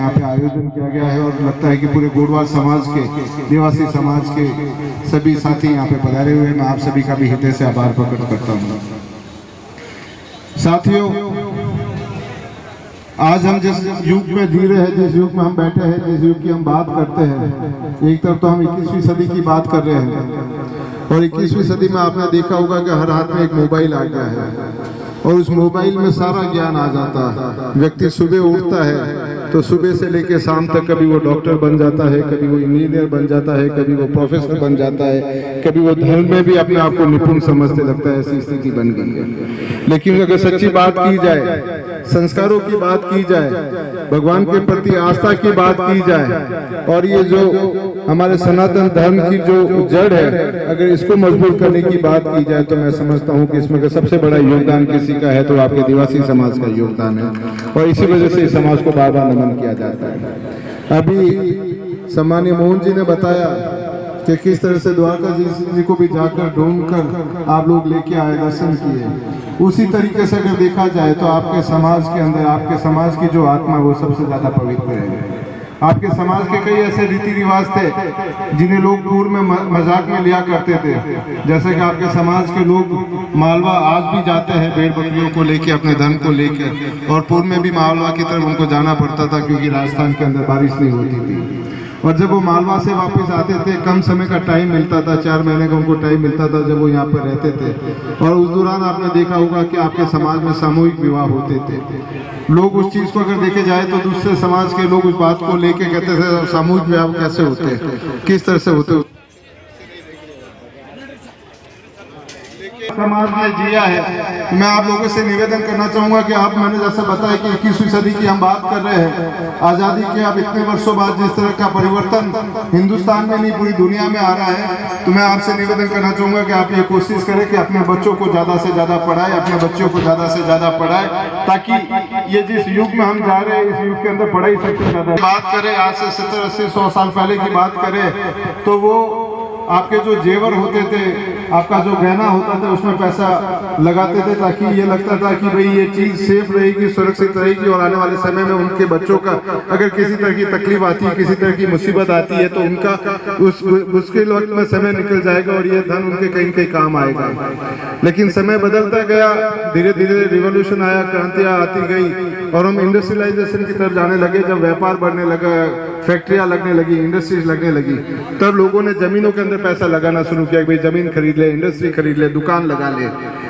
यहाँ पे आयोजन किया गया है और लगता है कि पूरे गोडवाल समाज के, देवासी समाज के सभी साथी यहाँ पे पधारे हुए हैं। मैं आप सभी का भी हृदय से आभार प्रकट करता हूँ। साथियों, आज हम जिस युग में जी रहे हैं, जिस युग में हम बैठे हैं, जिस युग की हम बात करते हैं, एक तरफ तो हम 21वीं सदी की बात कर रहे हैं और 21वीं सदी में आपने देखा होगा कि हर हाथ में एक मोबाइल आ गया है और उस मोबाइल में सारा ज्ञान आ जाता है। व्यक्ति सुबह उठता है तो सुबह से लेकर शाम तक कभी वो डॉक्टर बन जाता है, कभी वो इंजीनियर बन जाता है, कभी वो प्रोफेसर बन जाता है, कभी वो धर्म में भी अपने आप को निपुण समझते लगता है। ऐसी स्थिति बन गई है। लेकिन अगर सच्ची बात की जाए, संस्कारों की बात की जाए, भगवान के प्रति आस्था की बात की जाए और ये जो हमारे सनातन धर्म की जो जड़ है, अगर इसको मजबूत करने की बात की जाए तो मैं समझता हूँ कि इसमें सबसे बड़ा योगदान किसी का है तो आपके आदिवासी समाज का योगदान है और इसी वजह से इस समाज को बार बार नमन किया जाता है। अभी सम्मानीय मोहन जी ने बताया कि किस तरह से द्वारका जी को भी जाकर ढूंढकर आप लोग लेके आए, दर्शन किए। उसी तरीके से अगर देखा जाए तो आपके समाज के अंदर, आपके समाज की जो आत्मा वो सबसे ज्यादा पवित्र है। आपके समाज के कई ऐसे रीति रिवाज थे जिन्हें लोग पूर्व में मजाक में लिया करते थे। जैसे कि आपके समाज के लोग मालवा आज भी जाते हैं भेड़ बकरियों को लेके, अपने धन को लेकर, और पूर्व में भी मालवा की तरफ उनको जाना पड़ता था क्योंकि राजस्थान के अंदर बारिश नहीं होती थी। और जब वो मालवा से वापस आते थे, कम समय का टाइम मिलता था, 4 महीने का उनको टाइम मिलता था जब वो यहाँ पर रहते थे। और उस दौरान आपने देखा होगा कि आपके समाज में सामूहिक विवाह होते थे। लोग उस चीज को अगर देखे जाए तो दूसरे समाज के लोग उस बात को लेके कहते थे सामूहिक विवाह कैसे होते, किस तरह से होते। समाज में जिया है। मैं आप लोगों से निवेदन करना चाहूंगा कि आप, मैंने जैसा बताया कि 21वीं सदी की हम बात कर रहे हैं, आजादी के अब इतने वर्षों बाद जिस तरह का परिवर्तन हिंदुस्तान में नहीं पूरी दुनिया में आ रहा है, तो मैं आपसे निवेदन करना चाहूंगा कि आप ये कोशिश करें कि अपने बच्चों को ज्यादा से ज्यादा पढ़ाएं, अपने बच्चों को ज्यादा से ज्यादा पढ़ाएं, ताकि ये जिस युग में हम जा रहे हैं इस युग के अंदर पढ़ाई सबसे ज्यादा। बात करें आज से 70, 80, 100 साल पहले की बात करें तो वो आपके जो जेवर होते थे, आपका जो गहना होता था, उसमें पैसा लगाते थे ताकि ये लगता था कि भाई ये चीज सेफ रहेगी, सुरक्षित रहेगी और आने वाले समय में उनके बच्चों का अगर किसी तरह की तकलीफ आती है, किसी तरह की मुसीबत आती है तो उनका उस मुश्किल वक्त में समय निकल जाएगा और ये धन उनके कहीं कहीं काम आएगा। लेकिन समय बदलता गया, धीरे धीरे रिवॉल्यूशन आया, क्रांतियां आती गई और हम इंडस्ट्रियलाइजेशन की तरफ जाने लगे। जब व्यापार बढ़ने लगा, फैक्ट्रियां लगने लगी, इंडस्ट्रीज लगने लगी, तब लोगों ने जमीनों के अंदर पैसा लगाना शुरू किया कि भाई जमीन खरीद ले, इंडस्ट्री खरीद ले, दुकान लगा ले।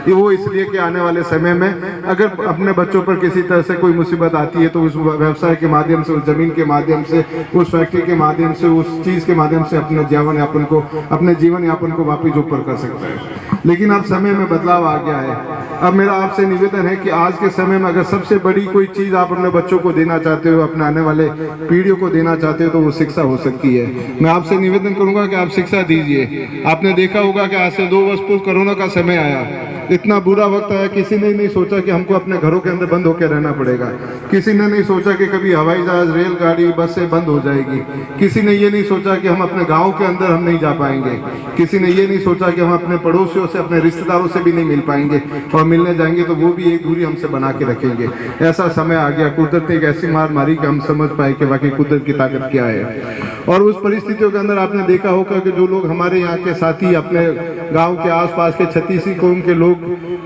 ये वो इसलिए कि आने वाले समय में अगर अपने बच्चों पर किसी तरह से कोई मुसीबत आती है तो उस व्यवसाय के माध्यम से, उस जमीन के माध्यम से, उस फैक्ट्री के माध्यम से, उस चीज के माध्यम से अपने जीवन यापन को वापिस ऊपर कर सकता है। लेकिन अब समय में बदलाव आ गया है। अब मेरा आपसे निवेदन है कि आज के समय में अगर सबसे बड़ी कोई चीज आप अपने बच्चों को देना चाहते हो, अपने आने वाले पीढ़ियों को देना चाहते हो तो वो शिक्षा हो सकती है। मैं आपसे निवेदन करूंगा कि आप शिक्षा दीजिए। आपने देखा होगा कि आज से 2 वर्ष पूर्व कोरोना का समय आया, इतना बुरा वक्त आया, किसी ने नहीं सोचा कि हमको अपने घरों के अंदर बंद होकर रहना पड़ेगा। किसी ने नहीं सोचा कि कभी हवाई जहाज, रेलगाड़ी, बस से बंद हो जाएगी। किसी ने ये नहीं सोचा कि हम अपने गाँव के अंदर हम नहीं जा पाएंगे। किसी ने ये नहीं सोचा कि हम अपने पड़ोसियों से, अपने रिश्तेदारों से भी नहीं मिल पाएंगे और मिलने जाएंगे तो वो भी एक दूरी हमसे बना के रखेंगे। ऐसा समय आ गया, कुदरत ने एक ऐसी मार मारी कि हम समझ पाए कि वाकई कुदरत की ताकत क्या है। और उस परिस्थितियों के अंदर आपने देखा होगा कि जो लोग हमारे यहाँ के साथी, अपने गांव के आसपास के छत्तीसी कौम के लोग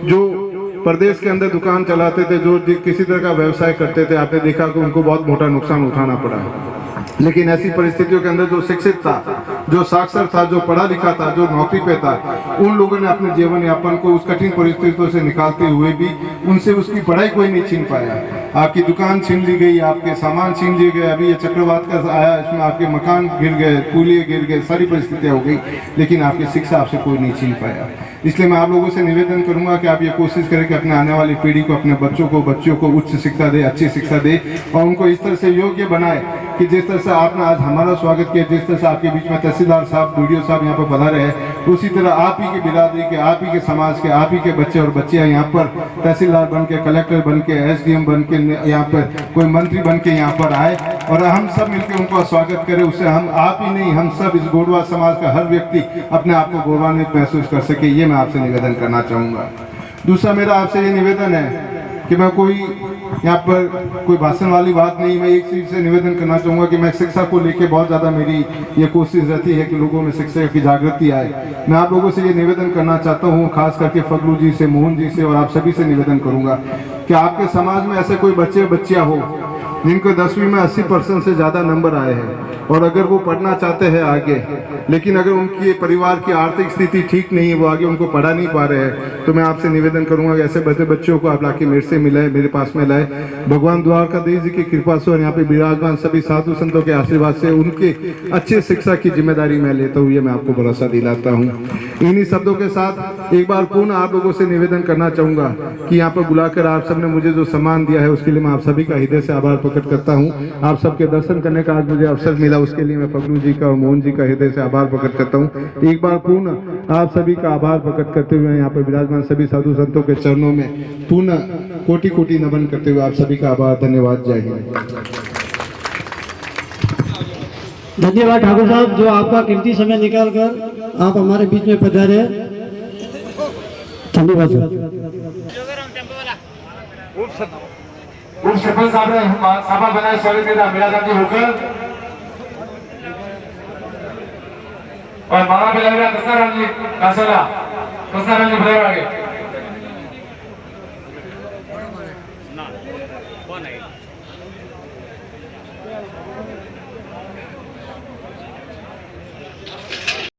जो प्रदेश के अंदर दुकान चलाते थे, जो किसी तरह का व्यवसाय करते थे, आपने देखा कि उनको बहुत मोटा नुकसान उठाना पड़ा। लेकिन ऐसी परिस्थितियों के अंदर जो शिक्षित था, जो साक्षर था, जो पढ़ा लिखा था, जो नौकरी पे था, उन लोगों ने अपने जीवन यापन को उस कठिन परिस्थितियों से निकालते हुए भी उनसे उसकी पढ़ाई कोई नहीं छीन पाया। आपकी दुकान छीन ली गई, आपके सामान छीन लिए गए, अभी ये चक्रवात का आया, इसमें आपके मकान गिर गए, पुलिये गिर गए, सारी परिस्थितियाँ हो गई, लेकिन आपकी शिक्षा आपसे कोई नहीं छीन पाया। इसलिए मैं आप लोगों से निवेदन करूंगा कि आप ये कोशिश करें कि अपने आने वाली पीढ़ी को, अपने बच्चों को उच्च शिक्षा दे, अच्छी शिक्षा दे और उनको इस तरह से योग्य बनाए कि जिस तरह से आपने आज हमारा स्वागत किया, जिस तरह से आपके बीच में तहसीलदार साहब, बीडीओ साहब यहाँ पर पधारे हैं, उसी तरह आप ही के बिरादरी के, आप ही के समाज के, आप ही के बच्चे और बच्चियाँ यहाँ पर तहसीलदार बन के, कलेक्टर बन के, SDM बन के, यहाँ पर कोई मंत्री बन के यहाँ पर आए और हम सब मिलकर उनका स्वागत करें। उससे हम आप ही नहीं, हम सब इस गोडवा समाज का हर व्यक्ति अपने आप को गौरवान्वित महसूस कर सके। ये मैं आपसे निवेदन करना चाहूँगा। दूसरा मेरा आपसे ये निवेदन है कि मैं कोई यहाँ पर कोई भाषण वाली बात नहीं, मैं एक चीज़ से निवेदन करना चाहूँगा कि मैं शिक्षा को लेके बहुत ज़्यादा मेरी ये कोशिश रहती है कि लोगों में शिक्षा की जागृति आए। मैं आप लोगों से ये निवेदन करना चाहता हूँ, खास करके फगलू जी से, मोहन जी से और आप सभी से निवेदन करूँगा कि आपके समाज में ऐसे कोई बच्चे बच्चियाँ हो जिनको 10वीं में 80% से ज़्यादा नंबर आए हैं और अगर वो पढ़ना चाहते हैं आगे, लेकिन अगर उनकी परिवार की आर्थिक स्थिति ठीक नहीं है, वो आगे उनको पढ़ा नहीं पा रहे हैं, तो मैं आपसे निवेदन करूंगा कि ऐसे बच्चों को आप लाके मेरे से मिलाए, मेरे पास में लाए। भगवान द्वारकाधीश जी की कृपा से और यहाँ पे विराजमान सभी साधु संतों के आशीर्वाद से उनके अच्छे शिक्षा की जिम्मेदारी मैं लेता हुए मैं आपको भरोसा दिलाता हूँ। इन्हीं शब्दों के साथ एक बार पुनः आप लोगों से निवेदन करना चाहूँगा कि यहाँ पर बुलाकर आप सबने मुझे जो सम्मान दिया है उसके लिए मैं आप सभी का हृदय से आभार प्रकट करता हूँ। आप सबके दर्शन करने का आज मुझे अवसर मिला, उसके लिए मैं फगलू जी का और मोहन जी का हृदय से आभार प्रकट करता हूँ। एक बार पुनः आप सभी का आभार प्रकट करते हुए यहाँ पर विराजमान सभी साधु संतों के चरणों में पुनः कोटि कोटि नमन करते हुए आप सभी का आभार, धन्यवाद, जय हिंद। धन्यवाद ठाकुर साहब, जो आपका कीमती समय निकाल कर आप हमारे बीच में पधारे। धन्यवाद सर। उप सरपंच साहब ने सभा बनाए स्वागत किया मेरा गांधी होकर और माला पे लगेगा कृष्णाराम जी कासोला, कृष्णाराम जी बुलाए आगे।